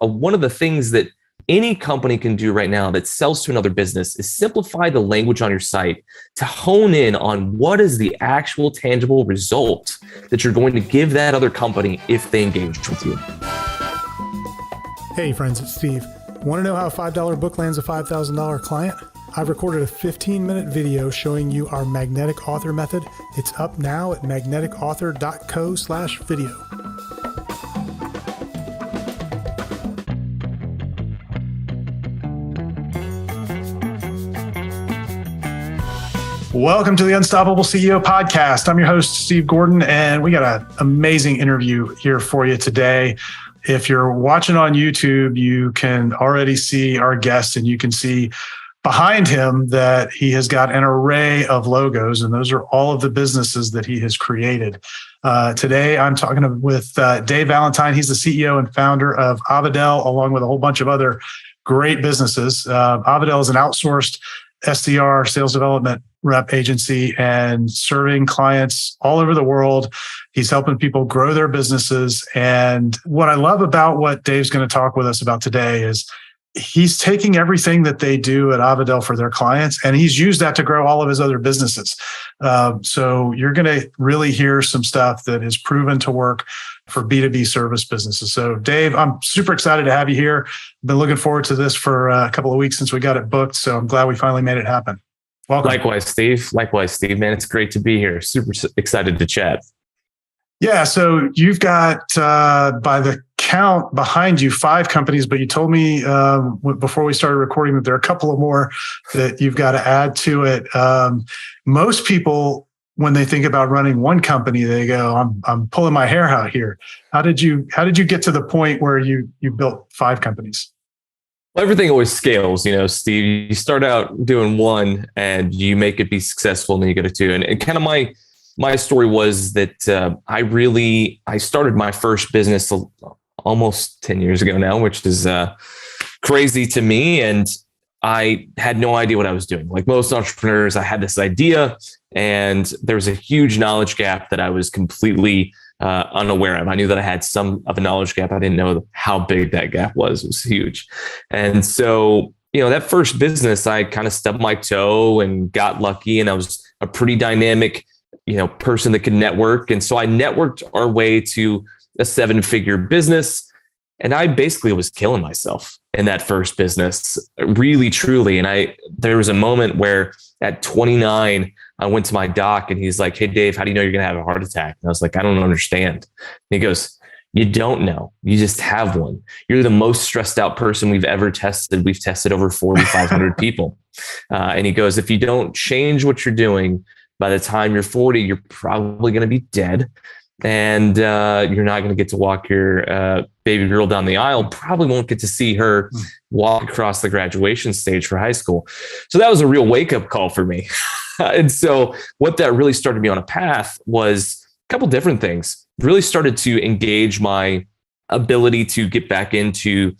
one of the things that any company can do right now that sells to another business is simplify the language on your site to hone in on what is the actual tangible result that you're going to give that other company if they engage with you. Hey friends, it's Steve. Want to know how a $5 book lands a $5,000 client? I've recorded a 15-minute video showing you our magnetic author method. It's up now at magneticauthor.co/video. Welcome to the Unstoppable CEO podcast. I'm your host, Steve Gordon, and we got an amazing interview here for you today. If you're watching on YouTube, you can already see our guest, and you can see behind him that he has got an array of logos, and those are all of the businesses that he has created. Today, I'm talking with Dave Valentine. He's the CEO and founder of Avadel, along with a whole bunch of other great businesses. Avadel is an outsourced SDR, sales development rep agency, and serving clients all over the world. He's helping people grow their businesses. And what I love about what Dave's going to talk with us about today is he's taking everything that they do at Avadel for their clients, and he's used that to grow all of his other businesses. So you're going to really hear some stuff that is proven to work for B2B service businesses. So Dave, I'm super excited to have you here. I've been looking forward to this for a couple of weeks since we got it booked. So I'm glad we finally made it happen. Welcome. Likewise, Steve, man. It's great to be here. Super excited to chat. Yeah. So you've got, by the count behind you, 5 companies, but you told me before we started recording that there are a couple of more that you've got to add to it. Most people, when they think about running one company, they go, I'm pulling my hair out here. How did you get to the point where you built 5 companies? Well, everything always scales, Steve. You start out doing one and you make it be successful, and then you go to 2. And kind of my story was that I started my first business almost 10 years ago now, which is crazy to me. And I had no idea what I was doing. Like most entrepreneurs, I had this idea, and there was a huge knowledge gap that I was completely unaware of. I knew that I had some of a knowledge gap. I didn't know how big that gap was. It was huge. And so, that first business, I kind of stubbed my toe and got lucky, and I was a pretty dynamic, person that could network. And so I networked our way to a 7-figure business. And I basically was killing myself in that first business, really, truly. And there was a moment where at 29, I went to my doc and he's like, "Hey, Dave, how do you know you're going to have a heart attack?" And I was like, "I don't understand." And he goes, "You don't know. You just have one. You're the most stressed out person we've ever tested. We've tested over 4,500 people." And he goes, "If you don't change what you're doing, by the time you're 40, you're probably going to be dead. And you're not going to get to walk your baby girl down the aisle. Probably won't get to see her walk across the graduation stage for high school." So that was a real wake-up call for me. And so what that really started me on a path was a couple different things. Really started to engage my ability to get back into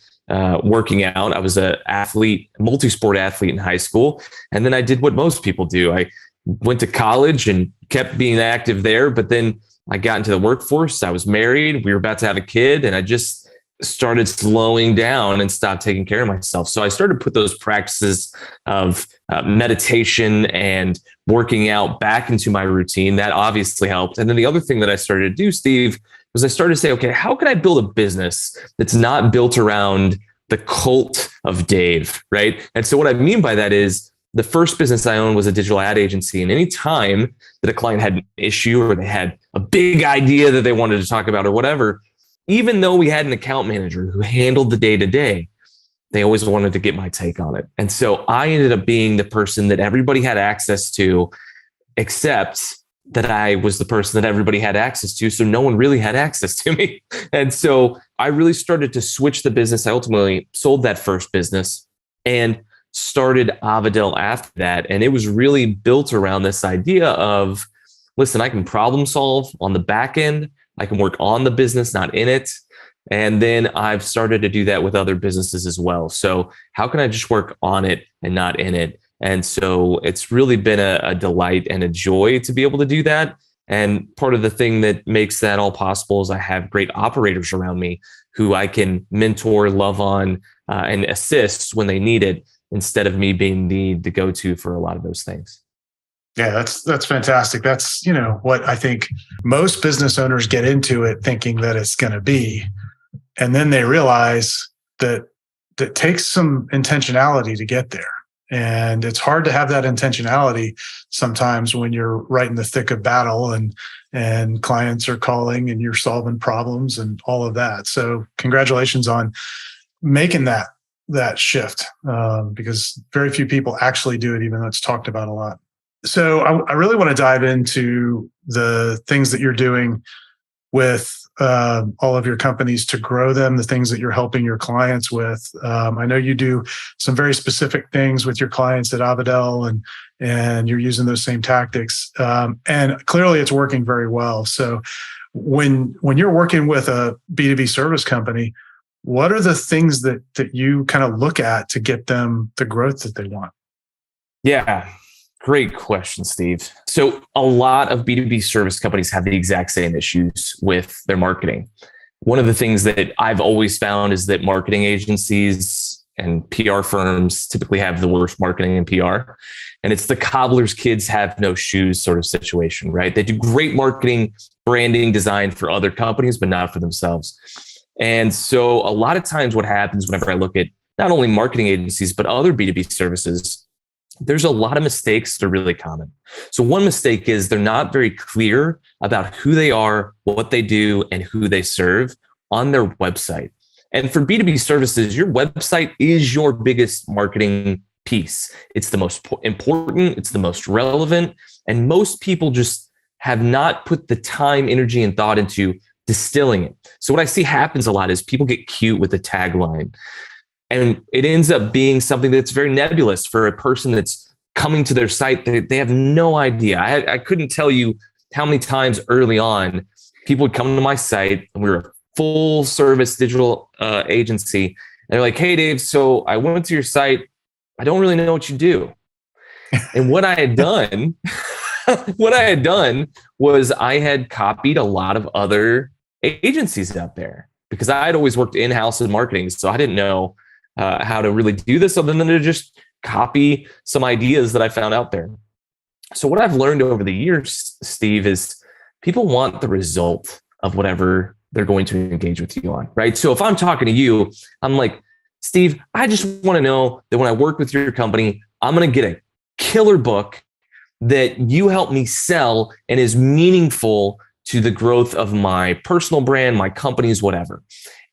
working out. I was an athlete, multi-sport athlete in high school. And then I did what most people do. I went to college and kept being active there, but then I got into the workforce. I was married. We were about to have a kid, and I just started slowing down and stopped taking care of myself. So I started to put those practices of meditation and working out back into my routine. That obviously helped. And then the other thing that I started to do, Steve, was I started to say, okay, how can I build a business that's not built around the cult of Dave, right? And so what I mean by that is, the first business I owned was a digital ad agency. And any time that a client had an issue or they had a big idea that they wanted to talk about or whatever, even though we had an account manager who handled the day-to-day, they always wanted to get my take on it. And so I ended up being the person that everybody had access to, except that I was the person that everybody had access to. So no one really had access to me. And so I really started to switch the business. I ultimately sold that first business and started Avadel after that. And it was really built around this idea of, listen, I can problem solve on the back end. I can work on the business, not in it. And then I've started to do that with other businesses as well. So how can I just work on it and not in it? And so it's really been a delight and a joy to be able to do that. And part of the thing that makes that all possible is I have great operators around me who I can mentor, love on, and assist when they need it, instead of me being the go-to for a lot of those things. Yeah, that's fantastic. That's, what I think most business owners get into it thinking that it's going to be. And then they realize that it takes some intentionality to get there. And it's hard to have that intentionality sometimes when you're right in the thick of battle and clients are calling and you're solving problems and all of that. So congratulations on making that shift, because very few people actually do it, even though it's talked about a lot. So I really want to dive into the things that you're doing with all of your companies to grow them, the things that you're helping your clients with. I know you do some very specific things with your clients at Avadel, and you're using those same tactics. And clearly it's working very well. So when you're working with a B2B service company, what are the things that you kind of look at to get them the growth that they want? Yeah. Great question, Steve. So a lot of B2B service companies have the exact same issues with their marketing. One of the things that I've always found is that marketing agencies and PR firms typically have the worst marketing and PR. And it's the cobbler's kids have no shoes sort of situation, right? They do great marketing, branding, design for other companies, but not for themselves. And so a lot of times what happens whenever I look at not only marketing agencies, but other B2B services, there's a lot of mistakes that are really common. So one mistake is they're not very clear about who they are, what they do, and who they serve on their website. And for B2B services, your website is your biggest marketing piece. It's the most important, it's the most relevant, and most people just have not put the time, energy, and thought into distilling it. So what I see happens a lot is people get cute with the tagline. And it ends up being something that's very nebulous for a person that's coming to their site. They have no idea. I couldn't tell you how many times early on people would come to my site, and we were a full service digital agency. And they're like, "Hey, Dave, so I went to your site. I don't really know what you do." And what I had done, was I had copied a lot of other agencies out there, because I had always worked in-house in marketing. So I didn't know how to really do this other than to just copy some ideas that I found out there. So what I've learned over the years, Steve, is people want the result of whatever they're going to engage with you on, right? So if I'm talking to you, I'm like, "Steve, I just want to know that when I work with your company, I'm going to get a killer book that you help me sell and is meaningful to the growth of my personal brand, my companies, whatever."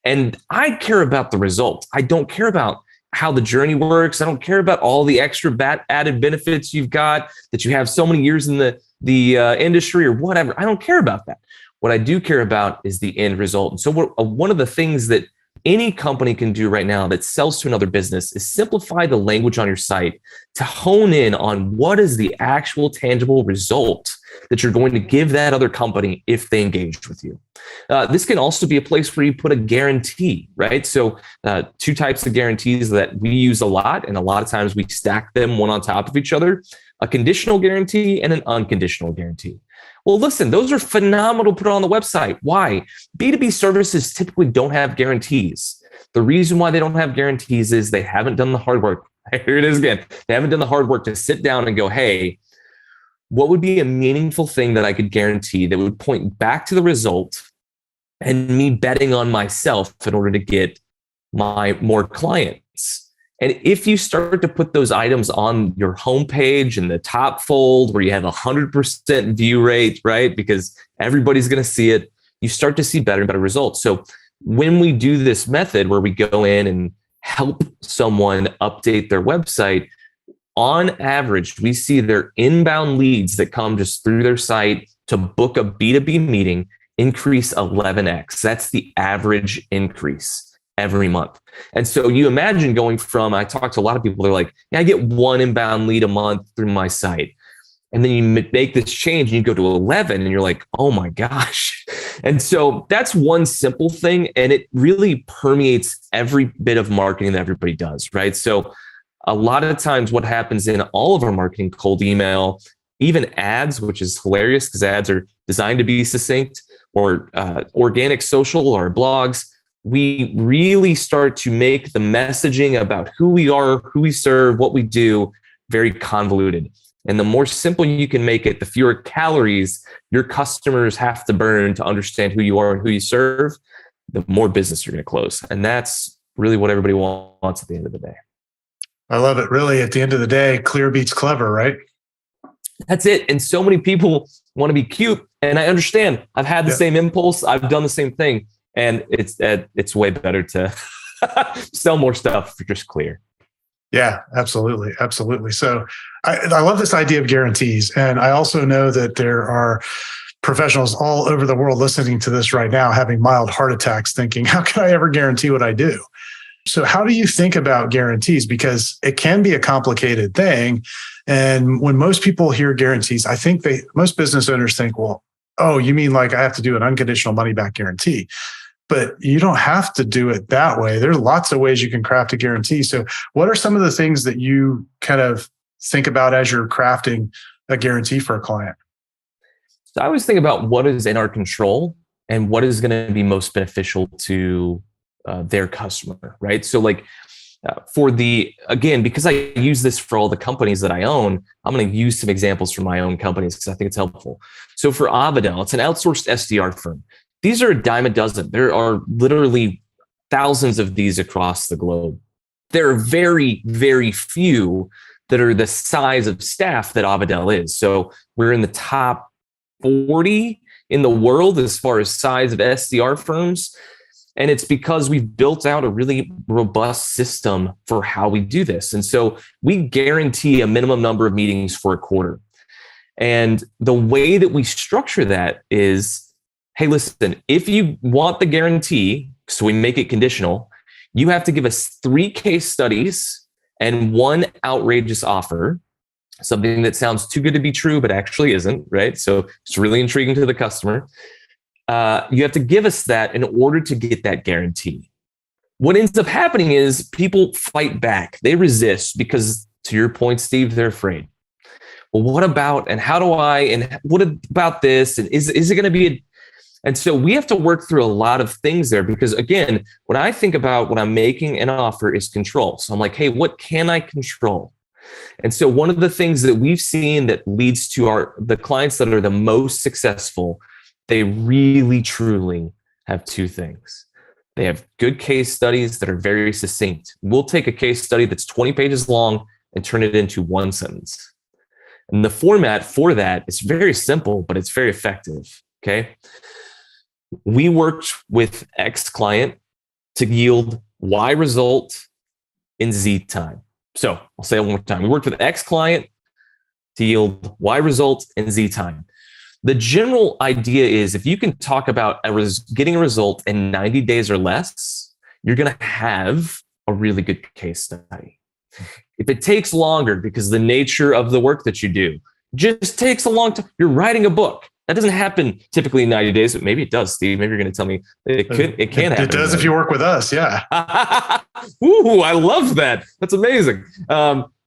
And I care about the result. I don't care about how the journey works. I don't care about all the extra added benefits you've got, that you have so many years in the industry or whatever. I don't care about that. What I do care about is the end result. And so one of the things that any company can do right now that sells to another business is simplify the language on your site to hone in on what is the actual tangible result that you're going to give that other company if they engage with you. This can also be a place where you put a guarantee, right? So two types of guarantees that we use a lot, and a lot of times we stack them one on top of each other: a conditional guarantee and an unconditional guarantee. Well, listen, those are phenomenal to put on the website. Why? B2B services typically don't have guarantees. The reason why they don't have guarantees is they haven't done the hard work. Here it is again. They haven't done the hard work to sit down and go, "Hey, what would be a meaningful thing that I could guarantee that would point back to the result and me betting on myself in order to get my more clients?" And if you start to put those items on your homepage in the top fold where you have 100% view rate, right? Because everybody's going to see it, you start to see better and better results. So when we do this method where we go in and help someone update their website, on average, we see their inbound leads that come just through their site to book a B2B meeting increase 11x. That's the average increase every month. And so you imagine going from, I talk to a lot of people, they're like, "Yeah, I get one inbound lead a month through my site." And then you make this change and you go to 11 and you're like, "Oh my gosh." And so that's one simple thing. And it really permeates every bit of marketing that everybody does, right? So a lot of times what happens in all of our marketing, cold email, even ads, which is hilarious because ads are designed to be succinct, or organic social or blogs, we really start to make the messaging about who we are, who we serve, what we do, very convoluted. And the more simple you can make it, the fewer calories your customers have to burn to understand who you are and who you serve, the more business you're going to close. And that's really what everybody wants at the end of the day. I love it. Really, at the end of the day, clear beats clever, right? That's it. And so many people want to be cute. And I understand. I've had the same impulse. I've done the same thing. And it's way better to sell more stuff if you're just clear. Yeah, absolutely. Absolutely. So I love this idea of guarantees. And I also know that there are professionals all over the world listening to this right now, having mild heart attacks, thinking, how can I ever guarantee what I do? So how do you think about guarantees? Because it can be a complicated thing. And when most people hear guarantees, I think most business owners think, well, oh, you mean like I have to do an unconditional money back guarantee? But you don't have to do it that way. There's lots of ways you can craft a guarantee. So what are some of the things that you kind of think about as you're crafting a guarantee for a client? So I always think about what is in our control and what is going to be most beneficial to their customer, right? So like because I use this for all the companies that I own, I'm going to use some examples from my own companies because I think it's helpful. So for Avadel, it's an outsourced SDR firm. These are a dime a dozen. There are literally thousands of these across the globe. There are very, very few that are the size of staff that Avadel is. So we're in the top 40 in the world as far as size of SDR firms. And it's because we've built out a really robust system for how we do this. And so we guarantee a minimum number of meetings for a quarter. And the way that we structure that is, hey, listen, if you want the guarantee, so we make it conditional, you have to give us 3 case studies and 1 outrageous offer, something that sounds too good to be true, but actually isn't, right? So it's really intriguing to the customer. You have to give us that in order to get that guarantee. What ends up happening is people fight back. They resist because, to your point, Steve, they're afraid. Well, what about, and how do I, and what about this? And is it going to be and so we have to work through a lot of things there because, again, when I think about when I'm making an offer is control. So I'm like, hey, what can I control? And so one of the things that we've seen that leads to the clients that are the most successful, they really, truly have 2 things. They have good case studies that are very succinct. We'll take a case study that's 20 pages long and turn it into 1 sentence. And the format for that is very simple, but it's very effective. Okay. We worked with X client to yield Y result in Z time. So I'll say it one more time. We worked with X client to yield Y result in Z time. The general idea is if you can talk about getting a result in 90 days or less, you're going to have a really good case study. If it takes longer because the nature of the work that you do just takes a long time, you're writing a book. That doesn't happen typically in 90 days, but maybe it does, Steve. Maybe you're going to tell me it can happen. It does if you work with us, yeah. Ooh, I love that. That's amazing.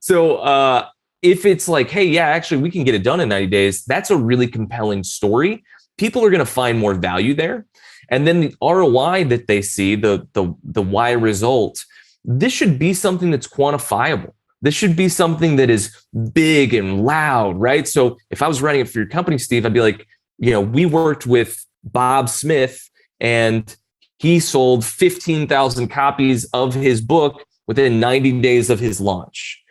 So if it's like, hey, yeah, actually, we can get it done in 90 days, that's a really compelling story. People are going to find more value there. And then the ROI that they see, the Y result, this should be something that's quantifiable. This should be something that is big and loud, right? So if I was writing it for your company, Steve, I'd be like, we worked with Bob Smith and he sold 15,000 copies of his book within 90 days of his launch.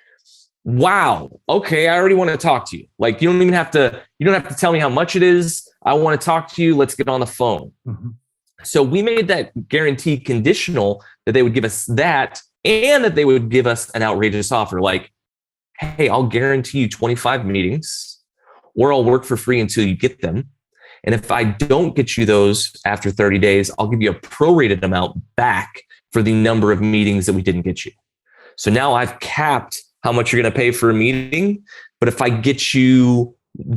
Wow. Okay. I already want to talk to you. Like, you don't have to tell me how much it is. I want to talk to you. Let's get on the phone. Mm-hmm. So we made that guarantee conditional that they would give us that and that they would give us an outrageous offer like, hey, I'll guarantee you 25 meetings or I'll work for free until you get them. And if I don't get you those after 30 days, I'll give you a prorated amount back for the number of meetings that we didn't get you. So now I've capped how much you're going to pay for a meeting. But if I get you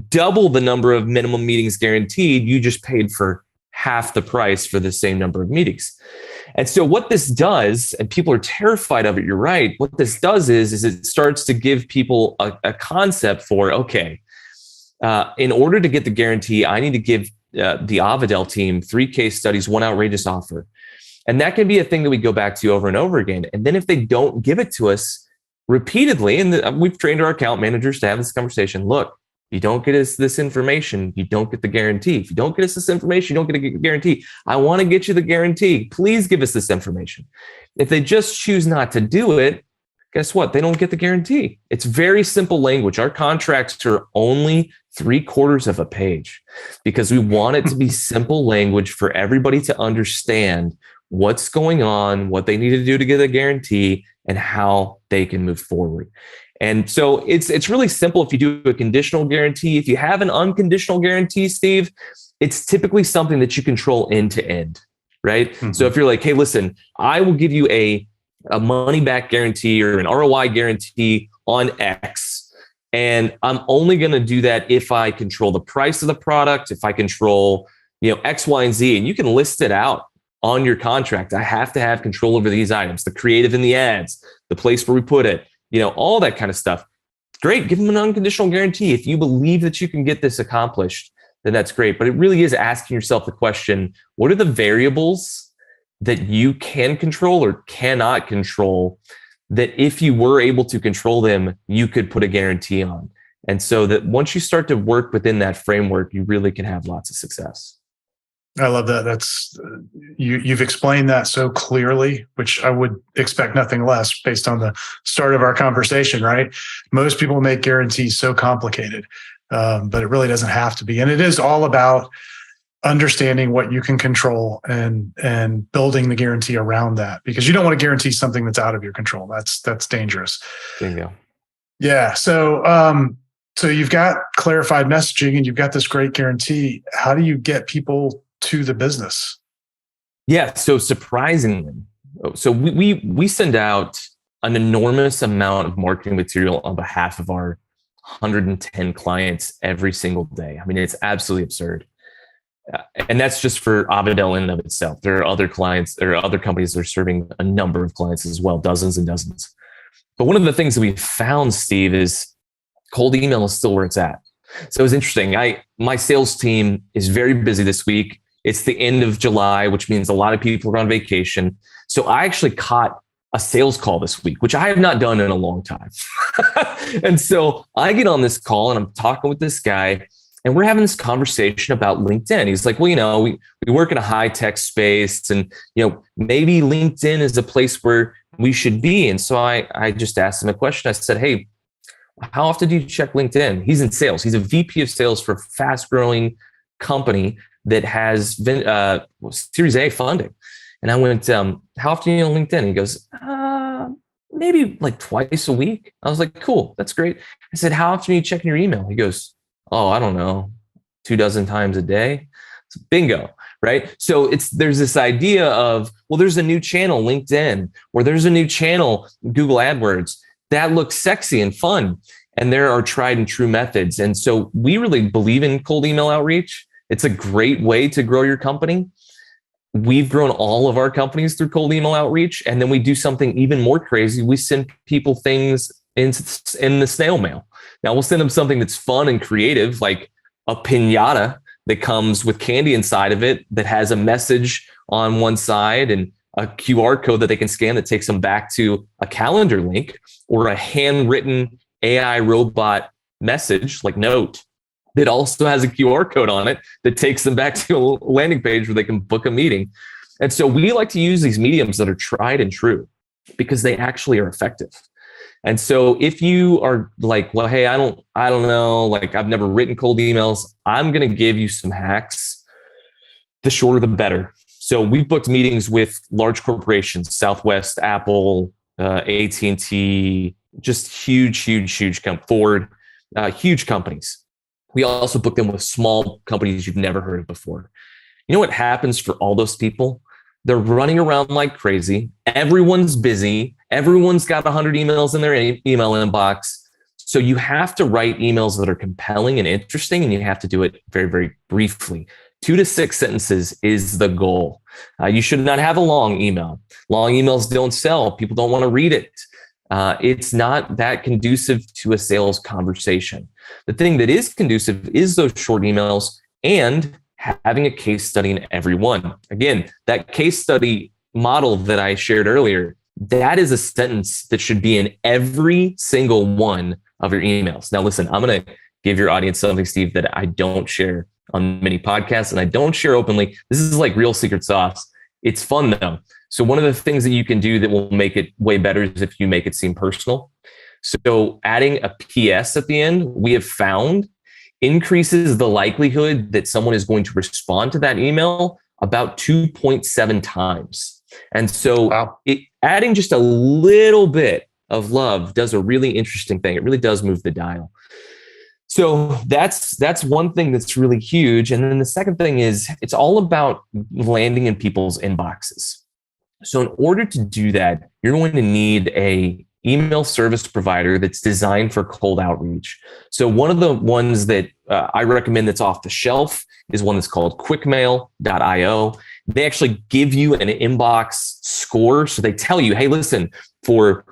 double the number of minimum meetings guaranteed, you just paid for half the price for the same number of meetings. And so what this does, and people are terrified of it, you're right. What this does is it starts to give people a concept for, okay, in order to get the guarantee, I need to give the Avadel team 3 case studies, 1 outrageous offer. And that can be a thing that we go back to over and over again. And then if they don't give it to us repeatedly, and we've trained our account managers to have this conversation, look, you don't get us this information, you don't get the guarantee. If you don't get us this information, you don't get a guarantee. I want to get you the guarantee. Please give us this information. If they just choose not to do it, guess what? They don't get the guarantee. It's very simple language. Our contracts are only 3/4 of a page because we want it to be simple language for everybody to understand what's going on, what they need to do to get a guarantee, and how they can move forward. And so it's really simple if you do a conditional guarantee. If you have an unconditional guarantee, Steve, it's typically something that you control end to end, right? Mm-hmm. So if you're like, hey, listen, I will give you a money back guarantee or an ROI guarantee on X, and I'm only going to do that if I control the price of the product, if I control, X, Y, and Z, and you can list it out on your contract. I have to have control over these items, the creative in the ads, the place where we put it, all that kind of stuff. Great. Give them an unconditional guarantee. If you believe that you can get this accomplished, then that's great. But it really is asking yourself the question, what are the variables that you can control or cannot control that if you were able to control them, you could put a guarantee on? And so that once you start to work within that framework, you really can have lots of success. I love that. That's you've explained that so clearly, which I would expect nothing less based on the start of our conversation, right? Most people make guarantees so complicated, but it really doesn't have to be. And it is all about understanding what you can control and building the guarantee around that, because you don't want to guarantee something that's out of your control. That's dangerous. Bingo. Yeah. So you've got clarified messaging and you've got this great guarantee. How do you get people to the business? Yeah. So surprisingly, we send out an enormous amount of marketing material on behalf of our 110 clients every single day. I mean, it's absolutely absurd. And that's just for Avadel in and of itself. There are other clients, there are other companies that are serving a number of clients as well, dozens and dozens. But one of the things that we found, Steve, is cold email is still where it's at. So it's interesting. My sales team is very busy this week. It's the end of July, which means a lot of people are on vacation. So I actually caught a sales call this week, which I have not done in a long time. And so I get on this call and I'm talking with this guy and we're having this conversation about LinkedIn. He's like, well, we work in a high tech space and, maybe LinkedIn is a place where we should be. And so I just asked him a question. I said, hey, how often do you check LinkedIn? He's in sales. He's a VP of sales for a fast growing company that has been Series A funding. And I went, how often are you on LinkedIn? He goes, maybe like twice a week. I was like, cool, that's great. I said, how often are you checking your email? He goes, I don't know, 24 times a day. So bingo, right? So there's this idea of, well, there's a new channel, LinkedIn, or there's a new channel, Google AdWords, that looks sexy and fun. And there are tried and true methods. And so we really believe in cold email outreach. It's a great way to grow your company. We've grown all of our companies through cold email outreach. And then we do something even more crazy. We send people things in the snail mail. Now we'll send them something that's fun and creative, like a piñata that comes with candy inside of it that has a message on one side and a QR code that they can scan that takes them back to a calendar link or a handwritten AI robot message like note that also has a QR code on it that takes them back to a landing page where they can book a meeting. And so we like to use these mediums that are tried and true because they actually are effective. And so if you are like, well, hey, I don't know, like I've never written cold emails, I'm going to give you some hacks. The shorter, the better. So we've booked meetings with large corporations, Southwest, Apple, AT&T, just huge Ford, huge companies. We also book them with small companies you've never heard of before. You know what happens for all those people? They're running around like crazy. Everyone's busy. Everyone's got 100 emails in their email inbox. So you have to write emails that are compelling and interesting, and you have to do it very, very briefly. 2 to 6 sentences is the goal. You should not have a long email. Long emails don't sell. People don't want to read it. It's not that conducive to a sales conversation. The thing that is conducive is those short emails and having a case study in every one. Again, that case study model that I shared earlier, that is a sentence that should be in every single one of your emails. Now, listen, I'm going to give your audience something, Steve, that I don't share on many podcasts and I don't share openly. This is like real secret sauce. It's fun though. So one of the things that you can do that will make it way better is if you make it seem personal. So adding a PS at the end, we have found increases the likelihood that someone is going to respond to that email about 2.7 times. And so adding just a little bit of love does a really interesting thing. It really does move the dial. So that's one thing that's really huge. And then the second thing is it's all about landing in people's inboxes. So in order to do that, you're going to need a email service provider that's designed for cold outreach. So one of the ones that I recommend that's off the shelf is one that's called quickmail.io. They actually give you an inbox score. So they tell you, hey, listen, for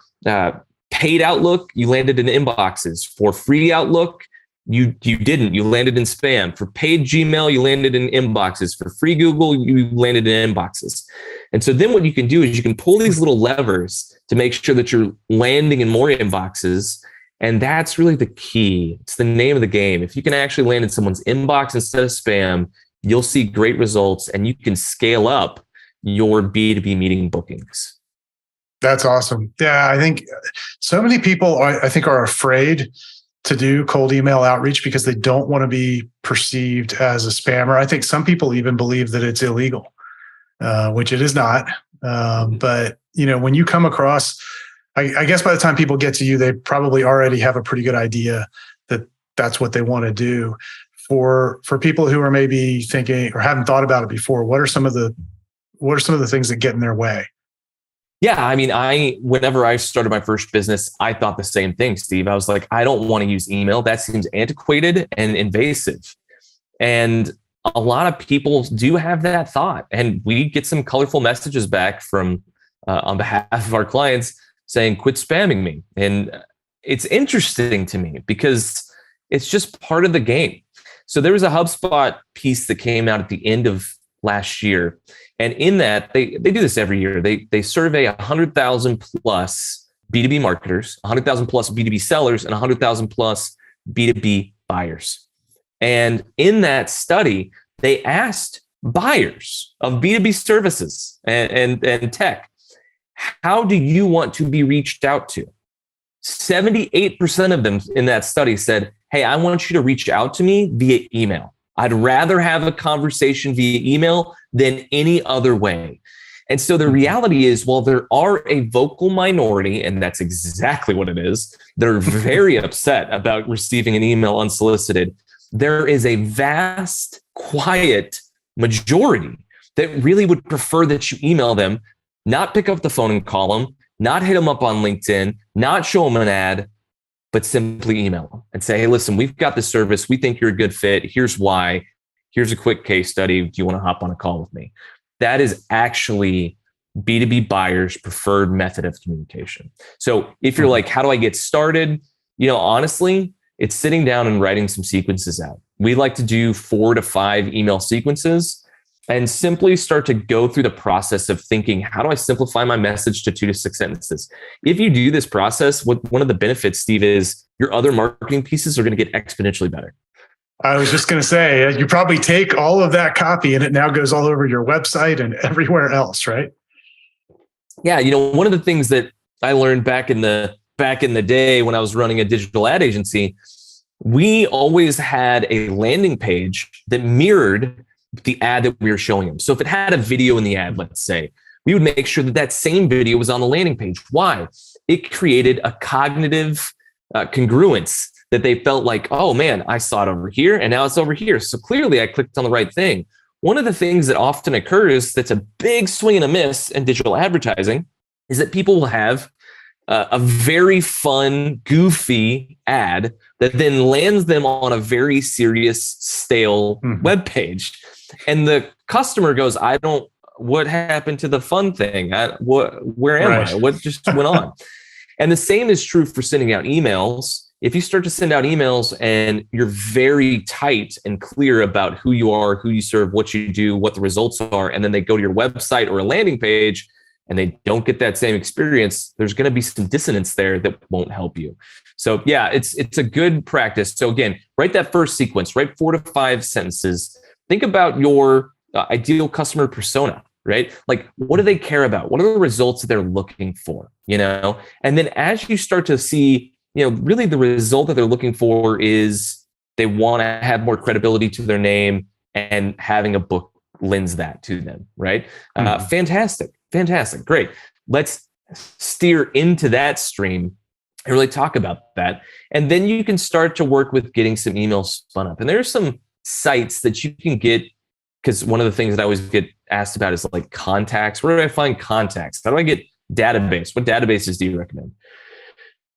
paid Outlook, you landed in inboxes. For free Outlook, you didn't. You landed in spam. For paid Gmail, you landed in inboxes. For free Google, you landed in inboxes. And so then what you can do is you can pull these little levers to make sure that you're landing in more inboxes. And that's really the key. It's the name of the game. If you can actually land in someone's inbox instead of spam, you'll see great results and you can scale up your B2B meeting bookings. That's awesome. Yeah, I think so many people are afraid to do cold email outreach because they don't want to be perceived as a spammer. I think some people even believe that it's illegal, which it is not. But when you come across, I guess by the time people get to you, they probably already have a pretty good idea that that's what they want to do. For people who are maybe thinking or haven't thought about it before, what are some of the things that get in their way? Yeah, I mean, whenever I started my first business, I thought the same thing, Steve. I was like, I don't want to use email. That seems antiquated and invasive. And a lot of people do have that thought. And we get some colorful messages back from on behalf of our clients saying, quit spamming me. And it's interesting to me because it's just part of the game. So there was a HubSpot piece that came out at the end of last year. And in that, they do this every year. They survey 100,000 plus B2B marketers, 100,000 plus B2B sellers, and 100,000 plus B2B buyers. And in that study, they asked buyers of B2B services and tech, how do you want to be reached out to? 78% of them in that study said, hey, I want you to reach out to me via email. I'd rather have a conversation via email than any other way. And so the reality is, while there are a vocal minority, and that's exactly what it is, they're very upset about receiving an email unsolicited, there is a vast, quiet majority that really would prefer that you email them, not pick up the phone and call them, not hit them up on LinkedIn, not show them an ad, but simply email them and say, hey, listen, we've got this service. We think you're a good fit. Here's why. Here's a quick case study. Do you want to hop on a call with me? That is actually B2B buyers' preferred method of communication. So if you're like, how do I get started? Honestly, it's sitting down and writing some sequences out. We like to do 4 to 5 email sequences and simply start to go through the process of thinking, how do I simplify my message to 2 to 6 sentences? If you do this process, one of the benefits, Steve, is your other marketing pieces are going to get exponentially better. I was just going to say, you probably take all of that copy and it now goes all over your website and everywhere else, right? Yeah. One of the things that I learned back in the day when I was running a digital ad agency, we always had a landing page that mirrored the ad that we were showing them. So if it had a video in the ad, let's say, we would make sure that same video was on the landing page. Why? It created a cognitive congruence that they felt like, oh man, I saw it over here and now it's over here. So clearly I clicked on the right thing. One of the things that often occurs that's a big swing and a miss in digital advertising is that people will have a very fun, goofy ad that then lands them on a very serious, stale web page. And the customer goes, what happened to the fun thing? Where am I? What just went on? And the same is true for sending out emails. if you start to send out emails and you're very tight and clear about who you are, who you serve, what you do, what the results are, and then they go to your website or a landing page and they don't get that same experience, there's going to be some dissonance there that won't help you. So yeah, it's a good practice. So again, write that first sequence, write 4 to 5 sentences. Think about your ideal customer persona, right? Like, what do they care about? What are the results that they're looking for, And then as you start to see, really the result that they're looking for is they want to have more credibility to their name, and having a book lends that to them, right? Fantastic. Great. Let's steer into that stream and really talk about that. And then you can start to work with getting some emails spun up. And there's some sites that you can get, because one of the things that I always get asked about is like contacts. Where do I find contacts? How do I get database? What databases do you recommend?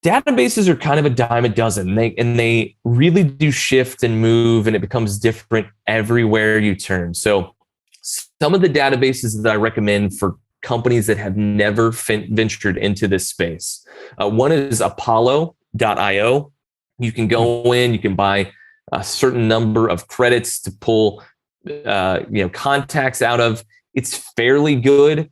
Databases are kind of a dime a dozen. They really do shift and move, and it becomes different everywhere you turn. So some of the databases that I recommend for companies that have never ventured into this space. One is Apollo.io. You can go in, you can buy a certain number of credits to pull contacts out of. It's fairly good.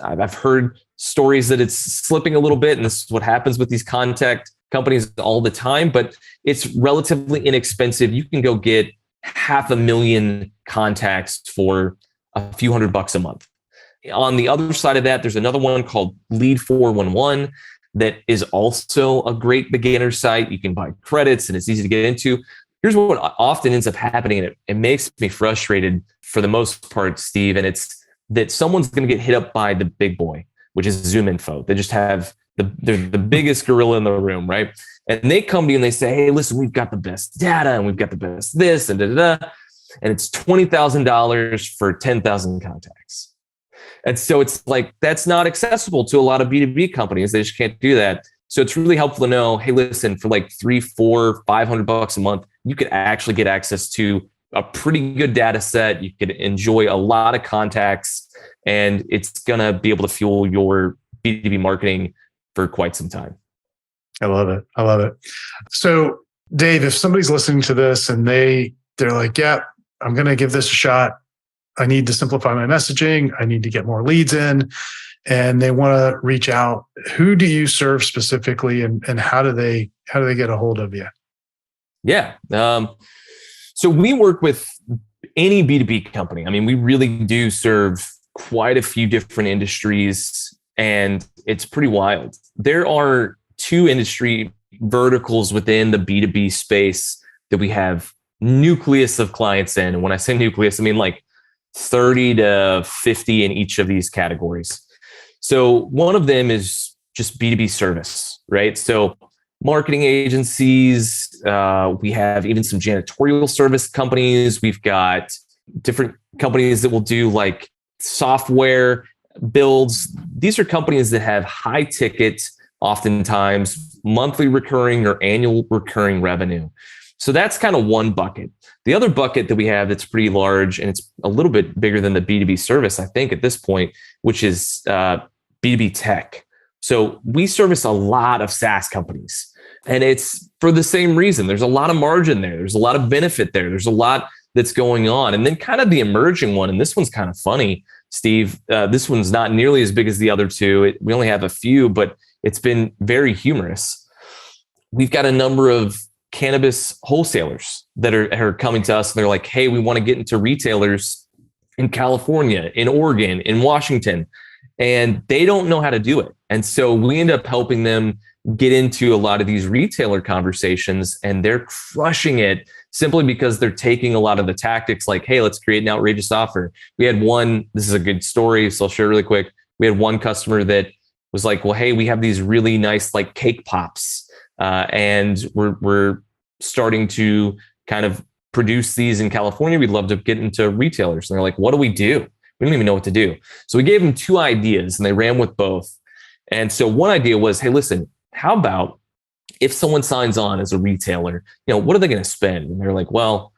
I've heard stories that it's slipping a little bit, and this is what happens with these contact companies all the time, but it's relatively inexpensive. You can go get 500,000 contacts for a few $100 a month. On the other side of that, there's another one called Lead 411 that is also a great beginner site. You can buy credits and it's easy to get into. Here's what often ends up happening, and it makes me frustrated for the most part, Steve, and it's that someone's going to get hit up by the big boy, which is ZoomInfo. They just have they're the biggest gorilla in the room, right? And they come to you and they say, hey, listen, we've got the best data and we've got the best this and da-da-da. And it's $20,000 for 10,000 contacts. And so it's like, that's not accessible to a lot of B2B companies. They just can't do that. So it's really helpful to know, hey, listen, for like $300, $400, $500 a month, you could actually get access to a pretty good data set. You could enjoy a lot of contacts, and it's going to be able to fuel your B2B marketing for quite some time. I love it. So Dave, if somebody's listening to this and they're like, yeah, I'm going to give this a shot. I need to simplify my messaging. I need to get more leads in, and they want to reach out. Who do you serve specifically, and how do they get a hold of you? Yeah. So we work with any B2B company. I mean, we really do serve quite a few different industries, and it's pretty wild. There are 2 industry verticals within the B2B space that we have nucleus of clients in. And when I say nucleus, I mean like 30 to 50 in each of these categories. So one of them is just B2B service, right? So marketing agencies, we have even some janitorial service companies. We've got different companies that will do like software builds. These are companies that have high ticket, oftentimes monthly recurring or annual recurring revenue. So that's kind of one bucket. The other bucket that we have that's pretty large, and it's a little bit bigger than the B2B service, I think, at this point, which is B2B tech. So we service a lot of SaaS companies, and it's for the same reason. There's a lot of margin there. There's a lot of benefit there. There's a lot that's going on. And then kind of the emerging one, and this one's kind of funny, Steve. This one's not nearly as big as the other 2. We only have a few, but it's been very humorous. We've got a number of cannabis wholesalers that are coming to us, and they're like, hey, we want to get into retailers in California, in Oregon, in Washington, and they don't know how to do it. And so we end up helping them get into a lot of these retailer conversations, and they're crushing it simply because they're taking a lot of the tactics like, hey, let's create an outrageous offer. We had one, this is a good story, so I'll share really quick. We had one customer that was like, well, hey, we have these really nice like cake pops, and we're starting to kind of produce these in California. We'd love to get into retailers. And they're like, what do? We don't even know what to do. So we gave them 2 ideas, and they ran with both. And so one idea was, hey, listen, how about if someone signs on as a retailer, what are they going to spend? And they're like, well,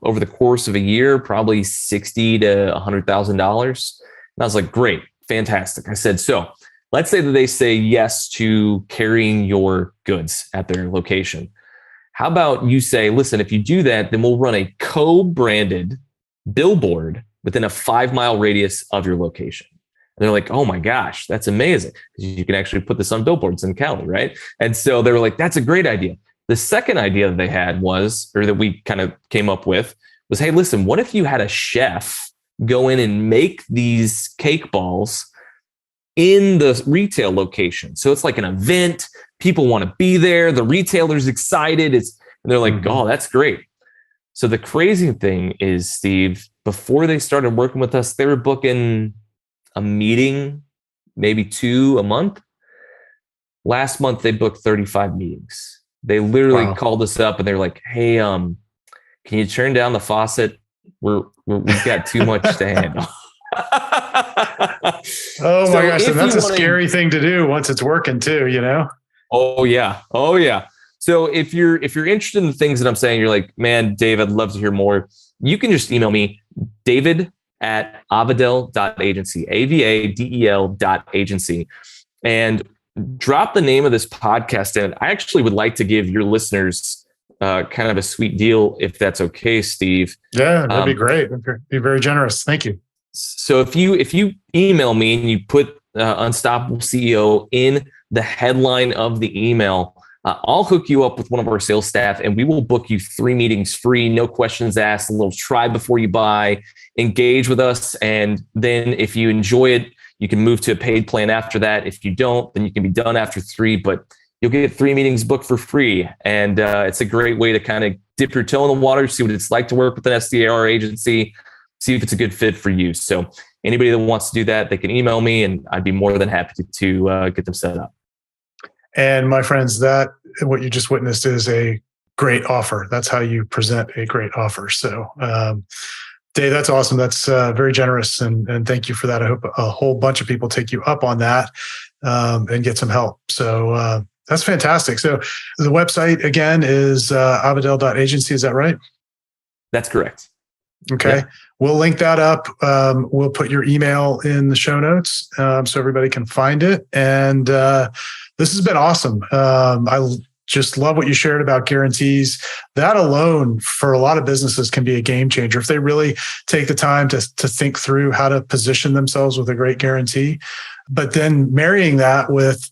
over the course of a year, probably $60,000 to $100,000. And I was like, great, fantastic. I said, so let's say that they say yes to carrying your goods at their location. How about you say, listen, if you do that, then we'll run a co-branded billboard within a 5-mile radius of your location. And they're like, oh my gosh, that's amazing. You can actually put this on billboards in Cali, right? And so they were like, that's a great idea. The second idea that they had was, or that we kind of came up with, was, hey, listen, what if you had a chef go in and make these cake balls in the retail location? So it's like an event. People want to be there. The retailer's excited. And they're like, oh, that's great. So the crazy thing is, Steve, before they started working with us, they were booking a meeting, maybe 2 a month. Last month, they booked 35 meetings. They literally called us up and they're like, hey, can you turn down the faucet? We've got too much to handle. Oh my gosh. And that's a scary thing to do once it's working too, you know? Oh yeah. So if you're interested in the things that I'm saying, you're like, man, Dave, I'd love to hear more. You can just email me, david@avadel.agency, AVADEL.agency, and drop the name of this podcast in. I actually would like to give your listeners kind of a sweet deal, if that's okay, Steve. Yeah, that'd be great. Be very generous. Thank you. So if you email me and you put Unstoppable CEO in the headline of the email, I'll hook you up with one of our sales staff and we will book you 3 meetings free, no questions asked, a little try before you buy, engage with us. And then if you enjoy it, you can move to a paid plan after that. If you don't, then you can be done after 3, but you'll get 3 meetings booked for free. And it's a great way to kind of dip your toe in the water, see what it's like to work with an SDR agency, see if it's a good fit for you. So anybody that wants to do that, they can email me and I'd be more than happy to get them set up. And my friends, that what you just witnessed is a great offer. That's how you present a great offer. So, Dave, that's awesome. That's very generous. And thank you for that. I hope a whole bunch of people take you up on that and get some help. So that's fantastic. So the website, again, is avadel.agency. Is that right? That's correct. Okay. Yeah. We'll link that up. We'll put your email in the show notes so everybody can find it. And this has been awesome. I just love what you shared about guarantees. That alone for a lot of businesses can be a game changer if they really take the time to think through how to position themselves with a great guarantee. But then marrying that with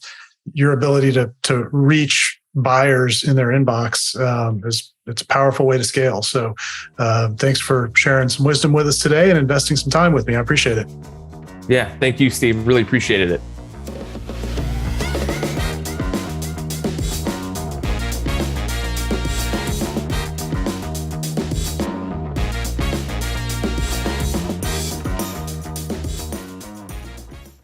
your ability to reach buyers in their inbox it's a powerful way to scale. So thanks for sharing some wisdom with us today and investing some time with me. I appreciate it. Yeah, thank you, Steve. Really appreciated it.